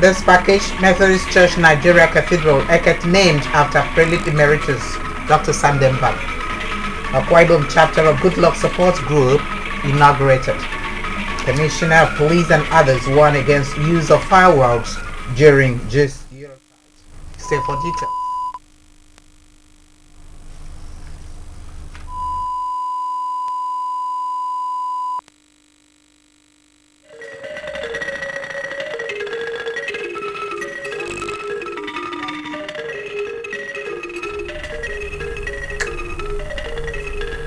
this package, Methodist Church Nigeria Cathedral, Eket, named after Prelate Emeritus Dr. Sunday Mbang. Akwa Ibom chapter of Goodluck Support Group inaugurated. Commissioner of Police and others warn against use of fireworks during just Eurotide. Stay for details.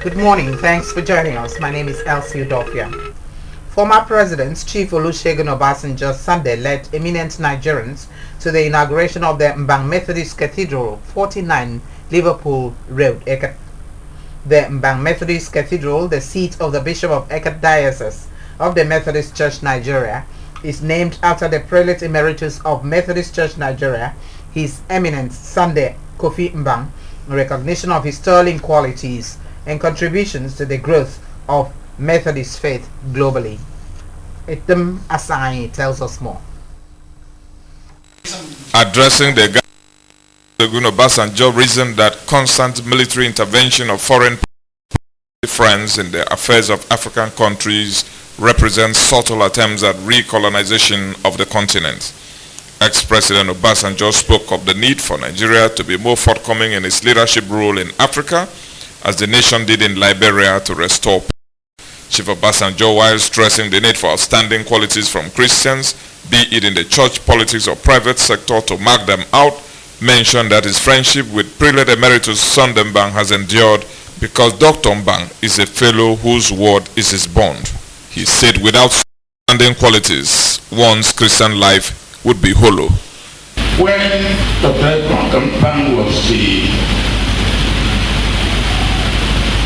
Good morning, thanks for joining us. My name is Elsie Udofia. Former President Chief Olusegun Obasanjo Sunday led eminent Nigerians to the inauguration of the Mbang Methodist Cathedral, 49 Liverpool Road, Eket. The Mbang Methodist Cathedral, the seat of the Bishop of Eket Diocese of the Methodist Church Nigeria, is named after the Prelate Emeritus of Methodist Church Nigeria, His Eminence Sunday Kofi Mbang, in recognition of his sterling qualities and contributions to the growth of Methodist faith globally. Item Asai tells us more. Addressing the Olusegun Obasanjo reasoned that constant military intervention of foreign friends in the affairs of African countries represents subtle attempts at recolonization of the continent. Ex-President Obasanjo spoke of the need for Nigeria to be more forthcoming in its leadership role in Africa, as the nation did in Liberia, to restore peace. Chief Obasanjo, while stressing the need for outstanding qualities from Christians, be it in the church, politics or private sector, to mark them out, mentioned that his friendship with Prelate Emeritus Sunday Mbang has endured because Dr. Mbang is a fellow whose word is his bond. He said without outstanding qualities, one's Christian life would be hollow. When Dr. Mbang was the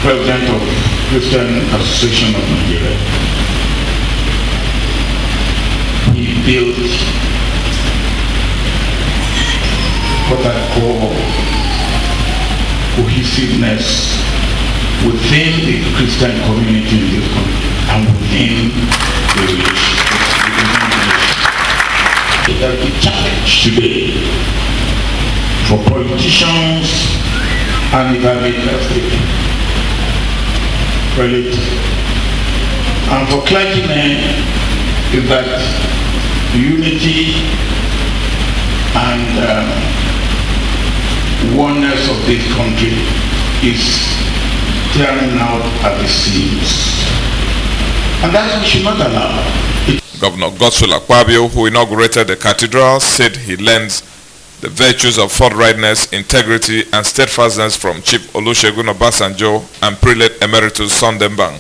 President of Christian Association of Nigeria, he built what I call cohesiveness within the Christian community in this country and within the relationship. There is a challenge today for politicians and evangelicals, prelate, and for clergymen, is that unity and oneness of this country is tearing out at the seams, and that we should not allow. Governor Godswill Akpabio, who inaugurated the cathedral, said he learns the virtues of forthrightness, integrity and steadfastness from Chief Olusegun Obasanjo and Prelate Emeritus Sunday Mbang.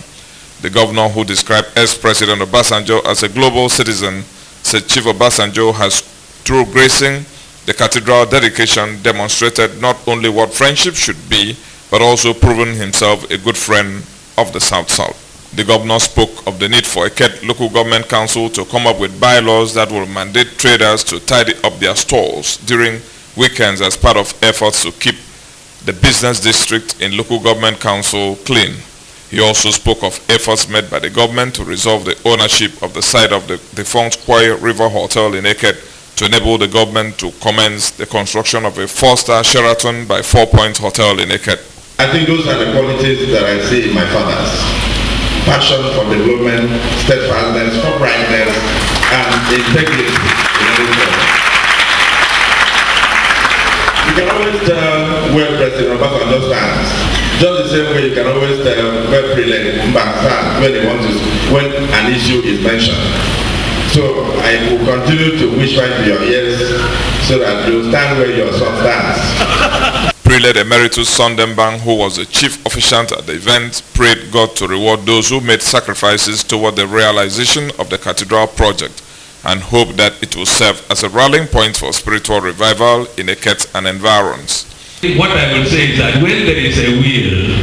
The governor, who described ex-President Obasanjo as a global citizen, said Chief Obasanjo has, through gracing the cathedral dedication, demonstrated not only what friendship should be, but also proven himself a good friend of the South-South. The governor spoke of the need for Eket Local Government Council to come up with bylaws that will mandate traders to tidy up their stalls during weekends as part of efforts to keep the business district in Local Government Council clean. He also spoke of efforts made by the government to resolve the ownership of the site of the defunct Kwai River Hotel in Eket to enable the government to commence the construction of a 4-star Sheraton by 4 Points Hotel in Eket. I think those are the qualities that I see in my fathers. Passion for development, steadfastness, uprightness, and integrity. You can always tell where President Obasanjo stands. Just the same way you can always tell where Prelate Mbang stands when an issue is mentioned. So I will continue to whisper into your ears so that you stand where your son stands. Prelate Emeritus Sunday Mbang, who was the chief officiant at the event, prayed God to reward those who made sacrifices toward the realization of the cathedral project and hoped that it will serve as a rallying point for spiritual revival in Eket and environs. What I would say is that when there is a will,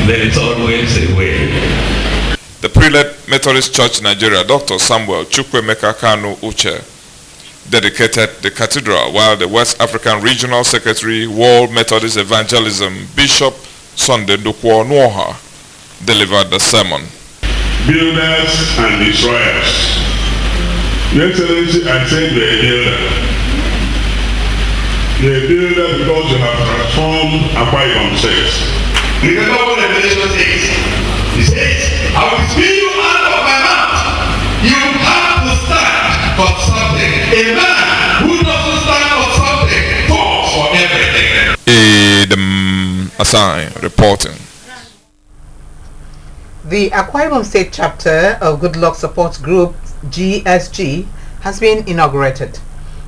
there is always a way. The Prelate Methodist Church Nigeria, Dr. Samuel Chukwemeka Kanu Uche, dedicated the cathedral, while the West African Regional Secretary, World Methodist Evangelism, Bishop Sunday Ndukwo Nwoha, delivered the sermon. Builders and destroyers Your Excellency, I said you're a builder. You're a builder because you have transformed Akwa Ibom State. Remember what Revelation says? He says, I will spew you out of my mouth. You have to stand for something. A man who doesn't stand for something falls for everything. Assign reporting. The Akwa Ibom State chapter of Good Luck Support Group GSG has been inaugurated.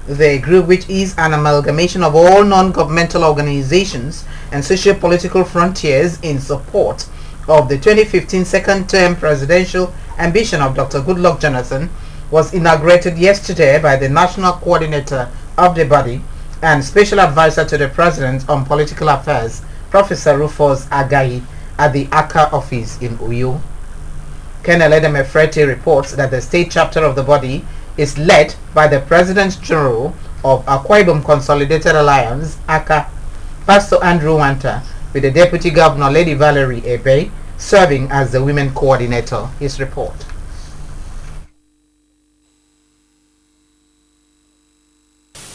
The group, which is an amalgamation of all non-governmental organizations and socio-political frontiers in support of the 2015 second-term presidential ambition of Dr. Goodluck Jonathan, was inaugurated yesterday by the national coordinator of the body and special advisor to the President on Political Affairs, Professor Rufus Agayi, at the ACA office in Uyo. Colonel Edem Efrete reports that the state chapter of the body is led by the President General of Akwa Ibom Consolidated Alliance, ACA, Pastor Andrew Wanta, with the Deputy Governor Lady Valerie Ebe serving as the women coordinator. His report.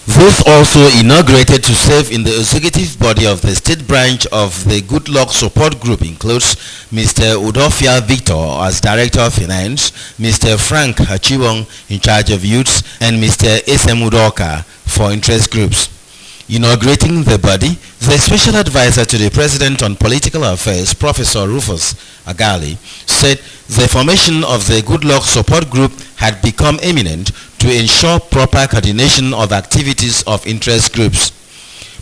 Those also inaugurated to serve in the executive body of the state branch of the Good Luck Support Group includes Mr. Udofia Victor as Director of Finance, Mr. Frank Hachiwong in charge of youths, and Mr. Esem Udoka for interest groups. Inaugurating the body, the special advisor to the President on Political Affairs, Professor Rufus Agayi, said the formation of the Good Luck Support Group had become imminent to ensure proper coordination of activities of interest groups.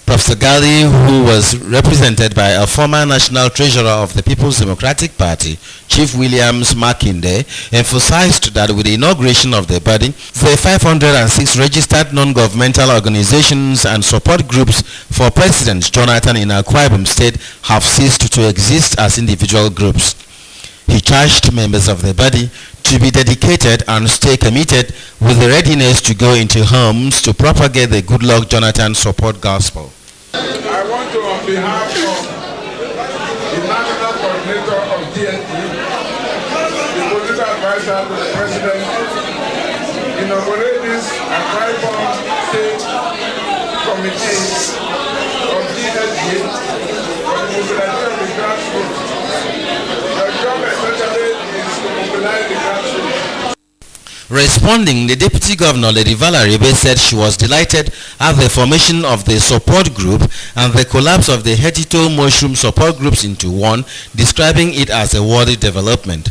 Professor Agayi, who was represented by a former national treasurer of the People's Democratic Party, Chief Williams Makinde, emphasized that with the inauguration of the body, the 506 registered non-governmental organizations and support groups for President Jonathan in Akwa Ibom State have ceased to exist as individual groups. He charged members of the body to be dedicated and stay committed with the readiness to go into homes to propagate the Good Luck Jonathan support gospel. I want to, on behalf of the national coordinator of DNP, the political advisor to the president, inaugurate this Akwa Ibom State Committee of DNP for the mobilization of the grassroots. The job essentially is to mobilize the grassroots. Responding, the Deputy Governor Lady Valerie Ebe said she was delighted at the formation of the support group and the collapse of the Hetito Mushroom support groups into one, describing it as a worthy development.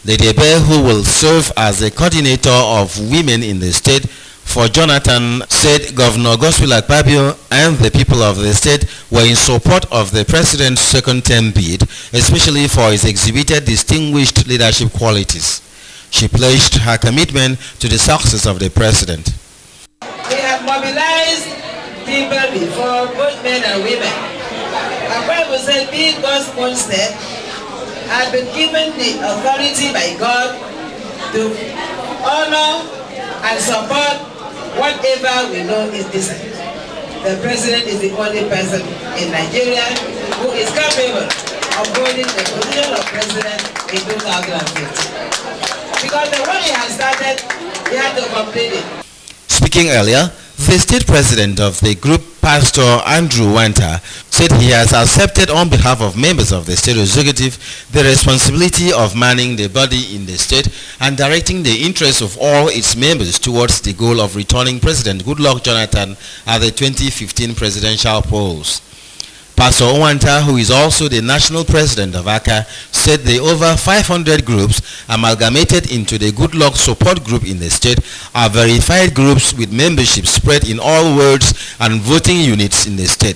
Lady Ebe, who will serve as the coordinator of women in the state for Jonathan, said Governor Godswill Akpabio and the people of the state were in support of the president's second-term bid, especially for his exhibited distinguished leadership qualities. She pledged her commitment to the success of the president. We have mobilized people before, both men and women. Akwa Ibom said, being God's own state, had been given the authority by God to honor and support whatever we know is decent. The president is the only person in Nigeria who is capable of holding the position of president in 2015. Because the one he has started, he had to complete it. Speaking earlier, the state president of the group, Pastor Andrew Wanta, said he has accepted on behalf of members of the state executive the responsibility of manning the body in the state and directing the interests of all its members towards the goal of returning President Goodluck Jonathan at the 2015 presidential polls. Pastor Owanta, who is also the national president of ACA, said the over 500 groups amalgamated into the Good Luck Support Group in the state are verified groups with membership spread in all wards and voting units in the state.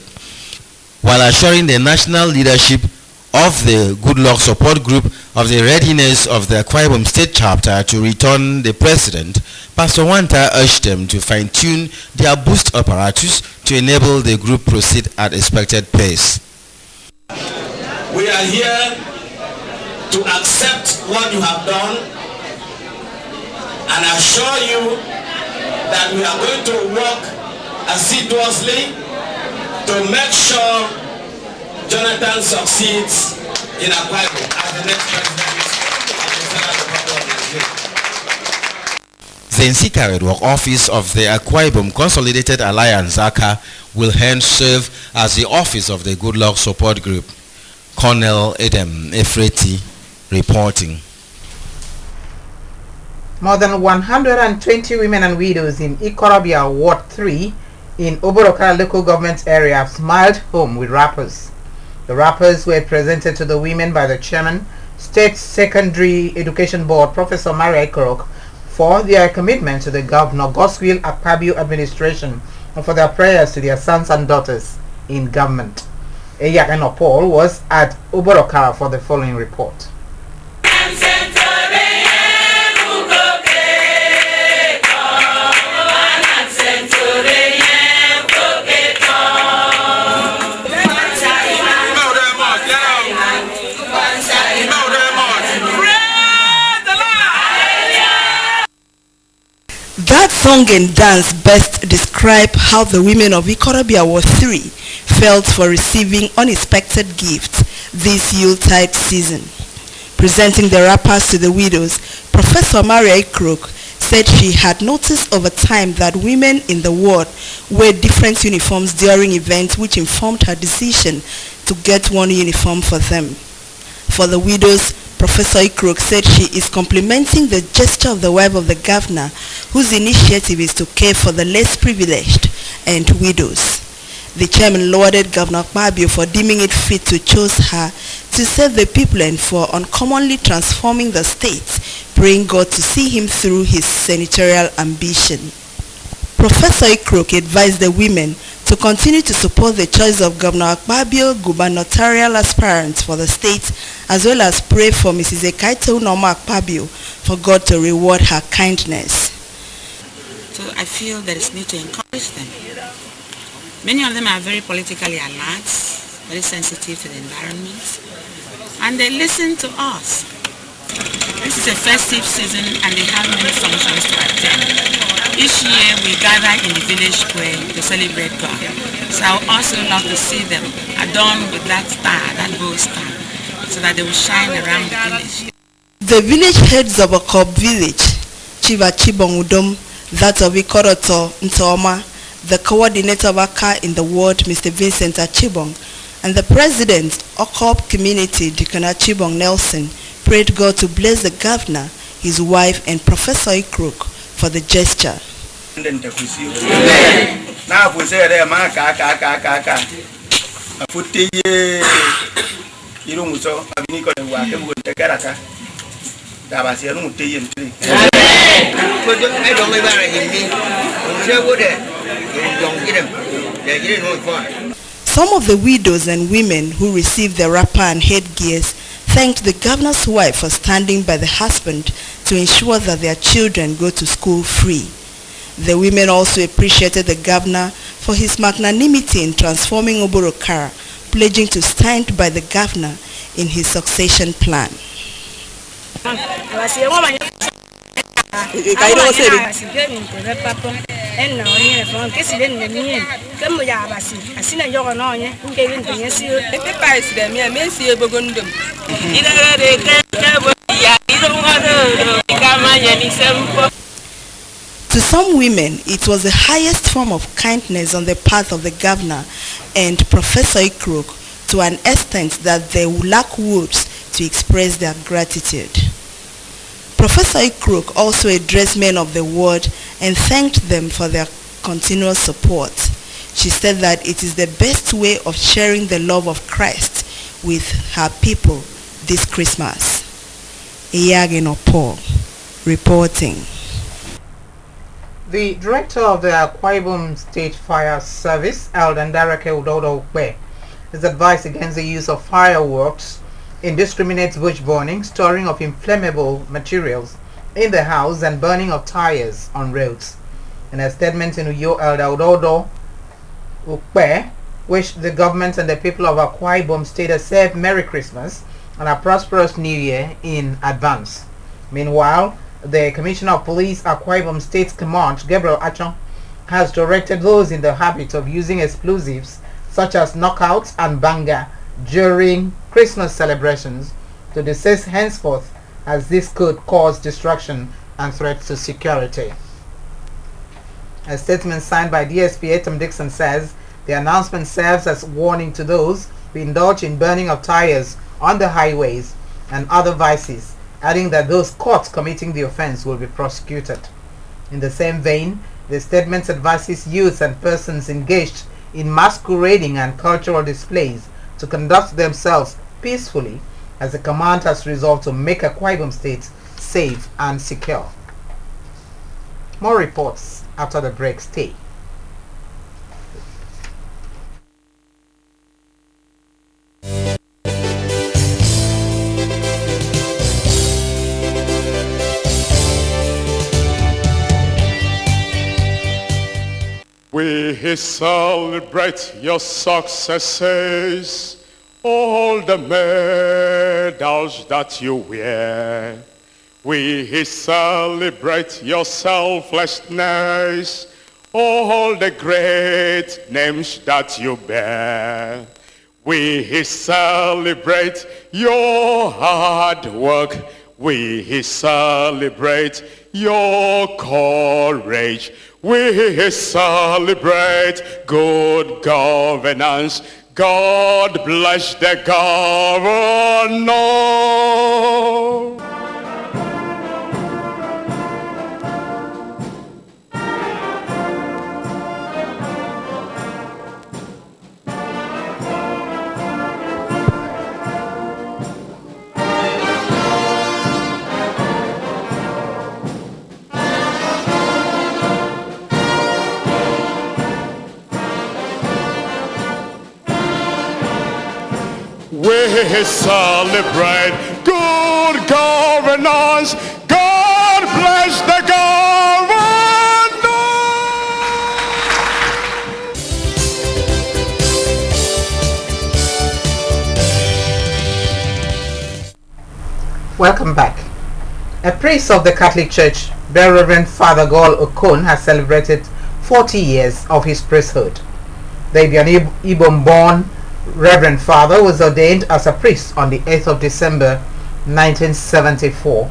While assuring the national leadership of the Good Luck Support Group of the readiness of the Akwa Ibom State chapter to return the president, Pastor Wanta urged them to fine-tune their boost apparatus to enable the group proceed at expected pace. We are here to accept what you have done and assure you that we are going to work assiduously to make sure Jonathan succeeds in Akwa Ibom as the next president of the Federal Republic of Nigeria. the Nsikared office of the Akwa Ibom Consolidated Alliance (ACA) will hence serve as the office of the Goodluck Support Group. Colonel Edem Efreti reporting. More than 120 women and widows in Ikorobia Ward 3 in Oborokara local government area have smiled home with wrappers. The wrappers were presented to the women by the chairman, State Secondary Education Board, Professor Maria Ikorok, for their commitment to the Governor Godswill Akpabio administration and for their prayers to their sons and daughters in government. Eyageno Paul was at Oborokara for the following report. That song and dance best describe how the women of Ikorobia Ward 3 felt for receiving unexpected gifts this Yuletide season. Presenting the wrappers to the widows, Professor Maria Ikrok said she had noticed over time that women in the ward wear different uniforms during events, which informed her decision to get one uniform for them. For the widows, Professor Ikrok said she is complimenting the gesture of the wife of the governor, whose initiative is to care for the less privileged and widows. The chairman lauded Governor Akpabio for deeming it fit to choose her to serve the people and for uncommonly transforming the state, praying God to see him through his senatorial ambition. Professor Ikrok advised the women to continue to support the choice of Governor Akpabio gubernatorial aspirants for the state, as well as pray for Mrs. Ekaito Norma Akpabio for God to reward her kindness. So I feel there is need to encourage them. Many of them are very politically alert, very sensitive to the environment, and they listen to us. This is a festive season and they have many functions to attend. Each year we gather in the village square to celebrate God. So I would also love to see them adorned with that star, that gold star, so that they will shine around the village. The village heads of Okob village, Chiva Chibong Udom, that of Ikoroto Ntoma, the coordinator of ACA in the ward, Mr. Vincent Achibong, and the president, Okob Community, Deacon Achibong Nelson, prayed God to bless the governor, his wife, and Professor Ikrok for the gesture. Some of the widows and women who received the wrapper and headgears thanked the governor's wife for standing by the husband to ensure that their children go to school free. The women also appreciated the governor for his magnanimity in transforming Oborokara, pledging to stand by the governor in his succession plan. To some women, it was the highest form of kindness on the part of the governor and Professor Ikrok, to an extent that they lack words to express their gratitude. Professor Ikrok also addressed men of the ward and thanked them for their continuous support. She said that it is the best way of sharing the love of Christ with her people this Christmas. Eyageno Paul reporting. The director of the Akwa Ibom State Fire Service, Elden Darake Udodo Ukwe, has advised against the use of fireworks, indiscriminate bush burning, storing of inflammable materials in the house, and burning of tires on roads. In a statement in Uyo, Elder Udodo Ukwe wished the government and the people of Akwa Ibom State a safe Merry Christmas and a prosperous New Year in advance. Meanwhile, the Commissioner of Police, Akwa Ibom State Command, Gabriel Achong, has directed those in the habit of using explosives such as knockouts and banga during Christmas celebrations to desist henceforth, as this could cause destruction and threats to security. A statement signed by DSP Etam Dixon says the announcement serves as warning to those who indulge in burning of tires on the highways and other vices, adding that those caught committing the offense will be prosecuted. In the same vein, the statement advises youth and persons engaged in masquerading and cultural displays to conduct themselves peacefully, as the command has resolved to make Akwa Ibom State safe and secure. More reports after the break. Stay. We celebrate your successes, all the medals that you wear. We celebrate your selflessness, all the great names that you bear. We celebrate your hard work. We celebrate your courage. We celebrate good governance. God bless the governor. We celebrate good governance. God bless the governor. Welcome back. A priest of the Catholic Church, Very Reverend Father Gol Okon, has celebrated 40 years of his priesthood. The Ibom-born Reverend Father was ordained as a priest on the 8th of December 1974.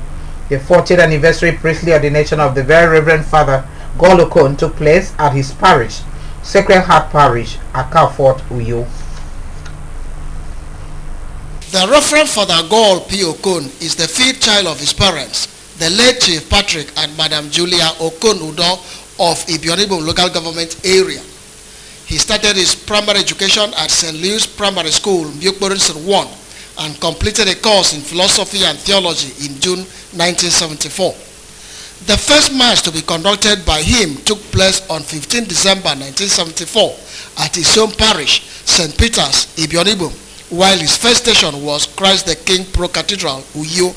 The 40th anniversary priestly ordination of the Very Reverend Father Gol Okon took place at his parish, Sacred Heart Parish, Akwa Fort, Uyo. The Reverend Father Gol P. Okon is the fifth child of his parents, the late Chief Patrick and Madam Julia Okon Udo of Ibionibom local government area. He started his primary education at St. Louis Primary School, Mukborinson 1, and completed a course in philosophy and theology in June 1974. The first mass to be conducted by him took place on 15 December 1974 at his home parish, St. Peter's, Ibionibom, while his first station was Christ the King Pro Cathedral, Uyo.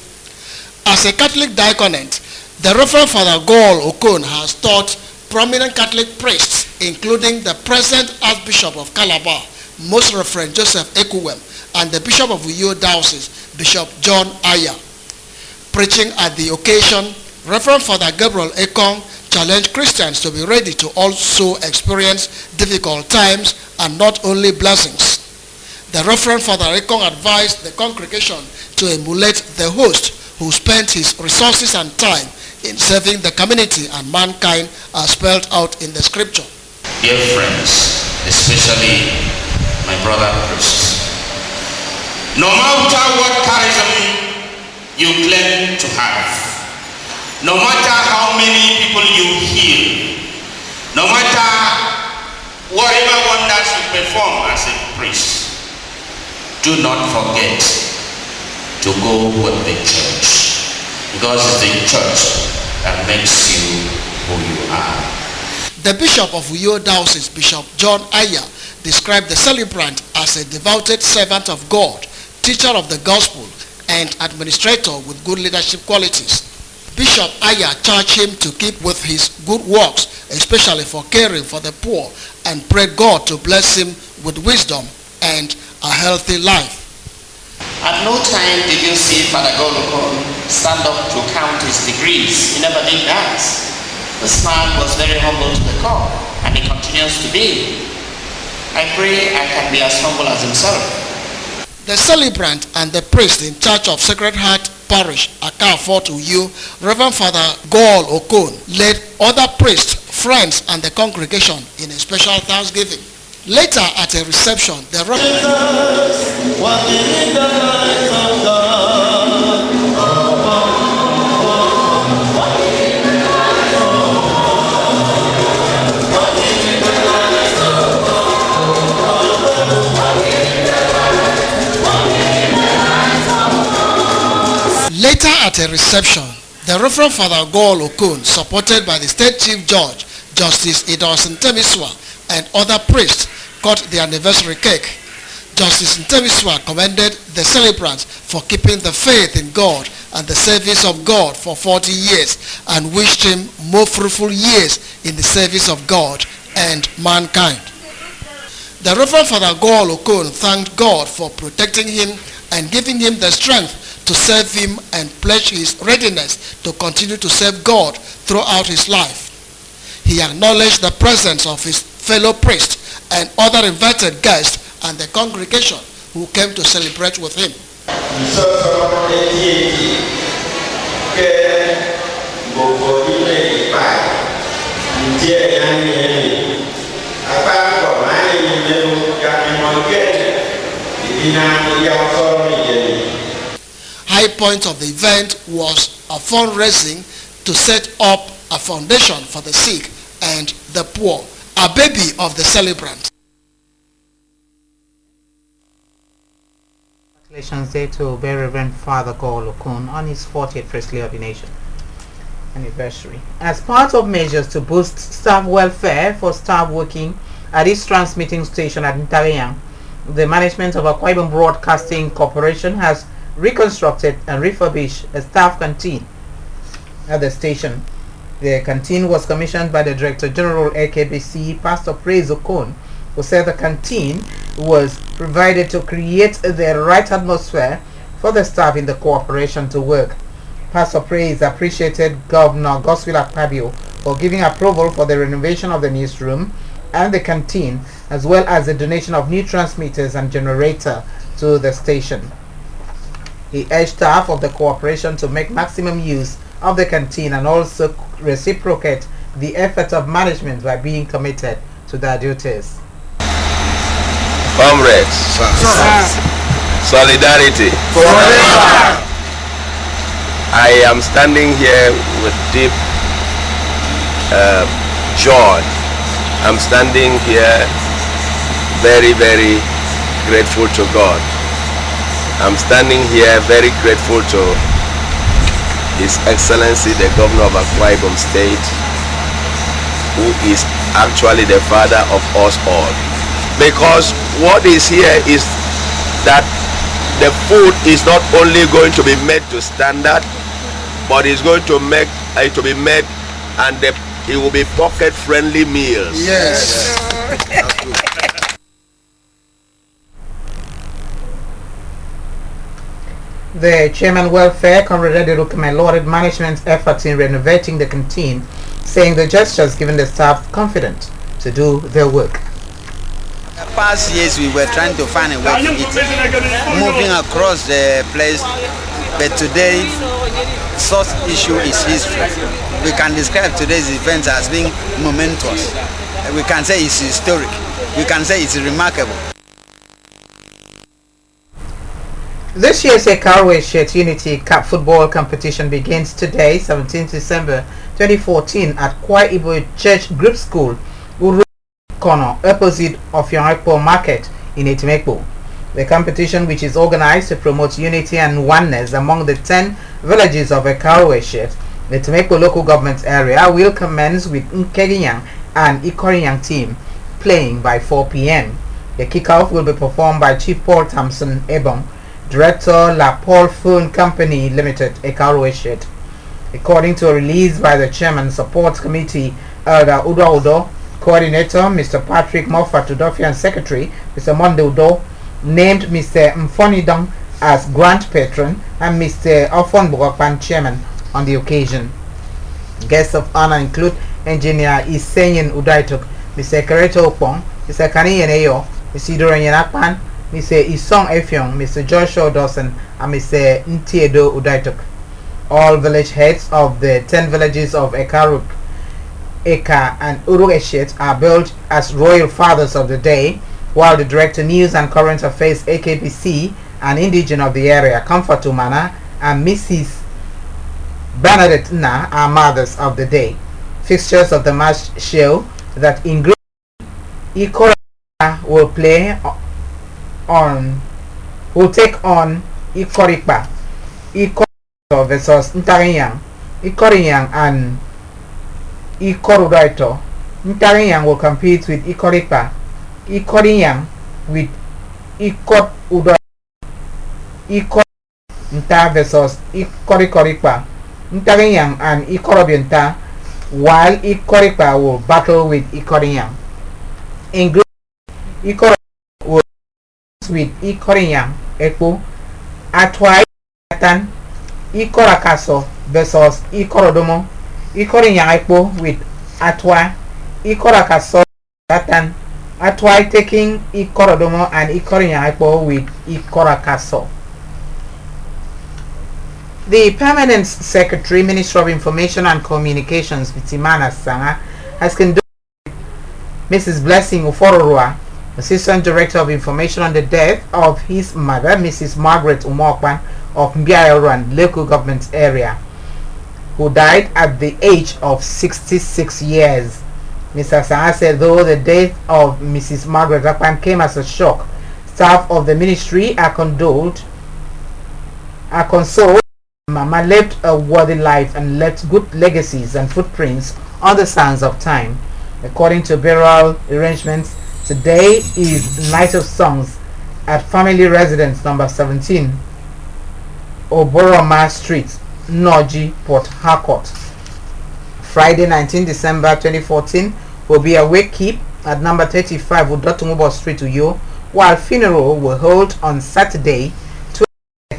As a Catholic diaconate, the Reverend Father Gol Okon has taught prominent Catholic priests, including the present Archbishop of Calabar, Most Reverend Joseph Ekuwem, and the Bishop of Uyo Diocese, Bishop John Aya. Preaching at the occasion, Reverend Father Gabriel Ekong challenged Christians to be ready to also experience difficult times and not only blessings. The Reverend Father Ekong advised the congregation to emulate the host who spent his resources and time in serving the community and mankind as spelled out in the scripture. Dear friends, especially my brother priests, no matter what charism you claim to have, no matter how many people you heal, no matter whatever wonders you perform as a priest, do not forget to go with the church, because it's the church that makes you who you are. The Bishop of Uyo Diocese, Bishop John Aya, described the celebrant as a devoted servant of God, teacher of the gospel, and administrator with good leadership qualities. Bishop Aya charged him to keep with his good works, especially for caring for the poor, and prayed God to bless him with wisdom and a healthy life. At no time did you see Father Gol Okon stand up to count his degrees. He never did that. This man was very humble to the core, and he continues to be. I pray I can be as humble as himself. The celebrant and the priest in charge of Sacred Heart Parish, Akwa Fort Uyo, Reverend Father Gol Okon, led other priests friends and the congregation in a special thanksgiving. Later at a reception, the Later at a reception, the Reverend Father Gol Okun, supported by the State Chief Judge, Justice Idosin Temiswa, and other priests, cut the anniversary cake. Justice Temiswa commended the celebrants for keeping the faith in God and the service of God for 40 years and wished him more fruitful years in the service of God and mankind. The Reverend Father Gol Okun thanked God for protecting him and giving him the strength to serve him and pledge his readiness to continue to serve God throughout his life. He acknowledged the presence of his fellow priests and other invited guests and the congregation who came to celebrate with him. High point of the event was a fundraising to set up a foundation for the sick and the poor, a baby of the celebrant. Congratulations there to Very Reverend Father Gol Okun on his 40th priestly ordination anniversary. As part of measures to boost staff welfare for staff working at this transmitting station at Ntariang, the management of Akwa Ibom Broadcasting Corporation has reconstructed and refurbished a staff canteen at the station. The canteen was commissioned by the Director General AKBC, Pastor Praise Okon, who said the canteen was provided to create the right atmosphere for the staff in the corporation to work. Pastor Praise appreciated Governor Godswill Akpabio for giving approval for the renovation of the newsroom and the canteen, as well as the donation of new transmitters and generator to the station. He urged staff of the corporation to make maximum use of the canteen and also reciprocate the effort of management by being committed to their duties. Comrades, solidarity. I am standing here with deep joy. I'm standing here very, very grateful to God. I'm standing here very grateful to His Excellency the Governor of Akwa Ibom State, who is actually the father of us all. Because what is here is that the food is not only going to be made to standard, but it's going to make it to be made, and it will be pocket-friendly meals. Yes. The Chairman Welfare, Comrade Edurukame, lauded management's efforts in renovating the canteen, saying the gestures given the staff confident to do their work. The past years we were trying to find a way to eat, moving across the place, but today such issue is history. We can describe today's event as being momentous. We can say it's historic. We can say it's remarkable. This year's Ekaruwe Shirt Unity Cup football competition begins today, 17 December 2014 at Kwa Ibo Church Group School, Uru Corner, opposite of Yonrekpo Market in Etimekpo. The competition, which is organized to promote unity and oneness among the 10 villages of Ekaruwe Shirt, the Etimekpo local government area, will commence with Nkegiyang and Ikorinyang team playing by 4 p.m. The kickoff will be performed by Chief Paul Thompson Ebong, Director La Paul Phone Company Limited, Ekaruwe Shirt. According to a release by the Chairman Support Committee, Elder Udo Udo, Coordinator Mr. Patrick Moffat Udofia, and Secretary Mr. Monde Udo named Mr. Mfonidong as Grand Patron and Mr. Ofon Bogokpan Chairman on the occasion. Guests of honor include Engineer Isenyin Udaituk, Mr. Kereto Opong, Mr. Kaniyen Eyo, Mr. Isidoro Nyenakpan, Mr. Isong Efyong, Mr. Joshua Dawson, and Mr. Ntiedo Udaituk. All village heads of the 10 villages of Ekaruk Eka and Uru Eshet are billed as royal fathers of the day, while the Director News and Current Affairs AKPC, an indigene of the area, Comfort Umana, and Mrs. Bernadette Na are mothers of the day. Fixtures of the match show that in group Ikora will take on Ikoripa. Ikoro versus Ntariyang. Ikoriyang and Ikorudaito. Ntariyang will compete with Ikoripa. Ikoriyang with Ikorudaito. Ikor Nta versus Ikorikoripa. Ntariyang and Ikorobienta, while Ikoripa will battle with Ikoriyang. In group, Ikoro will with Ikoriyang Ekpo. Atwai Atan Ikorakaso versus Ikorodomo. Ikoriyang Ekpo with Atwa. Ikorakaso Atan. Atwai taking Ikorodomo and Ikoriyang Ekpo with Ikorakaso. The Permanent Secretary, Ministry of Information and Communications, Vitimana Sanga, has conducted Mrs. Blessing Ufororua, Assistant Director of Information, on the death of his mother, Mrs. Margaret Umokwan of Mbiayoran local government area, who died at the age of 66 years. Mr. Sanga said though the death of Mrs. Margaret Umokwan came as a shock, staff of the ministry are consoled. Mama lived a worthy life and left good legacies and footprints on the sands of time. According to burial arrangements, today is Night of Songs at family residence number 17, Oboroma Street, Noji, Port Harcourt. Friday, 19 December 2014 will be a wake keep at number 35 Udotungubo Street, Uyo, while funeral will hold on Saturday,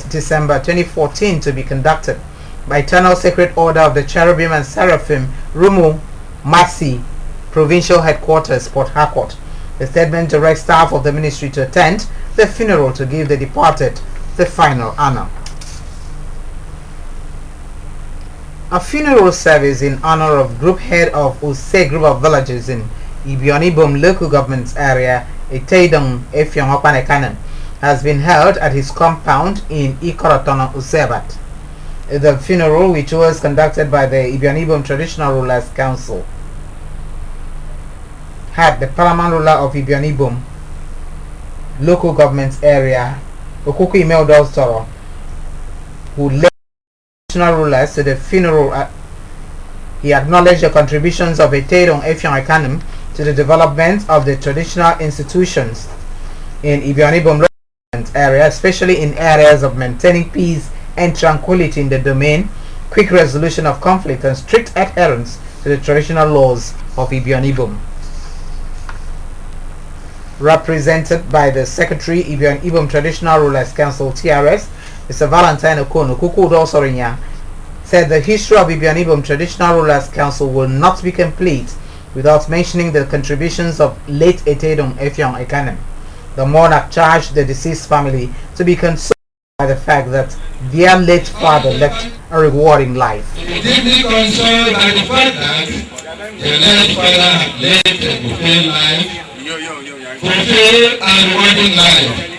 December 2014 to be conducted by Eternal Sacred Order of the Cherubim and Seraphim, Rumu Masi, Provincial Headquarters, Port Harcourt. The statement directs staff of the ministry to attend the funeral to give the departed the final honor. A funeral service in honor of group head of Use Group of Villages in Ibionibom local government area, Etaidong Efyong Opanekanen, has been held at his compound in Ikorotono, Usebat. The funeral, which was conducted by the Ibionibom Traditional Rulers Council, had the paramount ruler of Ibionibom local government area, Okuku Imeldo Toro, who led traditional rulers to the funeral. He acknowledged the contributions of Etaidong Efyong Ekanem to the development of the traditional institutions in Ibionibom area, especially in areas of maintaining peace and tranquility in the domain, quick resolution of conflict, and strict adherence to the traditional laws of Ibionibom. Represented by the Secretary, Ibionibom Traditional Rulers Council, TRS, Mr. Valentine Okono Kukudo Sorinya, said the history of Ibionibom Traditional Rulers Council will not be complete without mentioning the contributions of late Etaidong Efyong Ekanem. The monarch charged the deceased family to be consoled by the fact that their late father left a rewarding life. Deeply concerned by the fact that the late father had led a fulfilled life, fulfilled and rewarding life.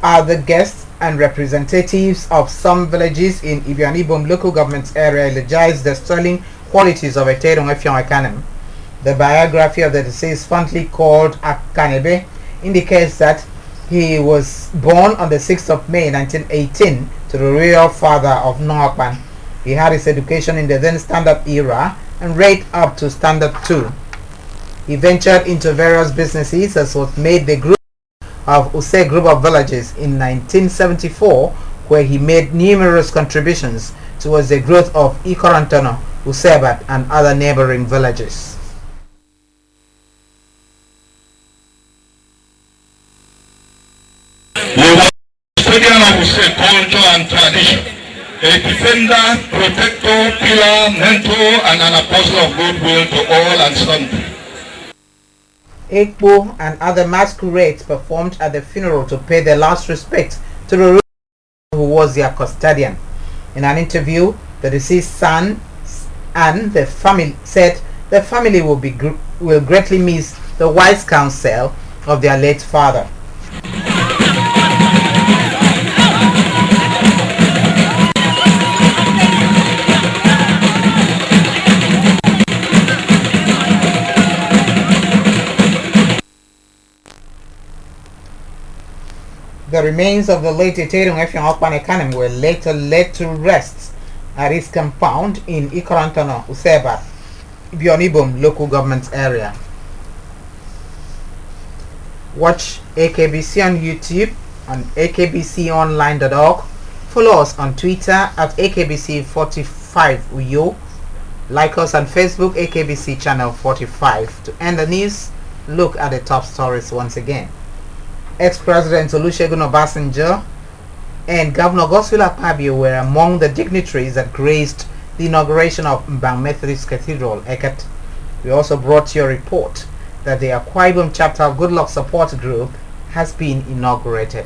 Other guests and representatives of some villages in Ibionibom local government area eulogized the sterling qualities of Etaidong Efyong Ekanem. The biography of the deceased, fondly called Akanebe, indicates that he was born on the 6th of May 1918 to the royal father of Noakpan. He had his education in the then Standard era and read up to Standard 2. He ventured into various businesses as what made the group of Use Group of Villages in 1974, where he made numerous contributions towards the growth of Ikorantono, Usebat, and other neighboring villages. We were custodian of Use culture and tradition, a defender, protector, pillar, mentor, and an apostle of goodwill to all and sundry. Ekpo and other masquerades performed at the funeral to pay their last respect to the ruler who was their custodian. In an interview, the deceased son and the family said the family will greatly miss the wise counsel of their late father. The remains of the late Eterum Effiong Okpanekanem were later laid to rest at his compound in Ikorantono, Useba, Ibionibom local government area. Watch AKBC on YouTube and akbconline.org. Follow us on Twitter at AKBC45Uyo. Like us on Facebook, AKBC Channel 45. To end the news, look at the top stories once again. Ex-President Olusegun Obasanjo and Governor Godswill Akpabio were among the dignitaries that graced the inauguration of Mbang Methodist Cathedral, Eket. We also brought you a report that the Akwa Ibom chapter of Good Luck Support Group has been inaugurated.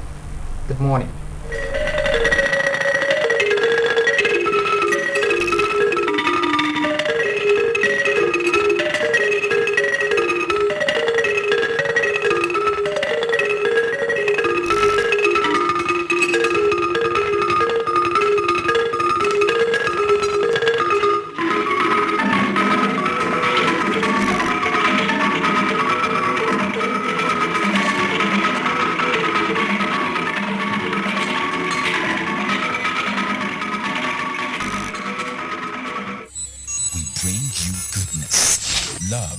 Good morning.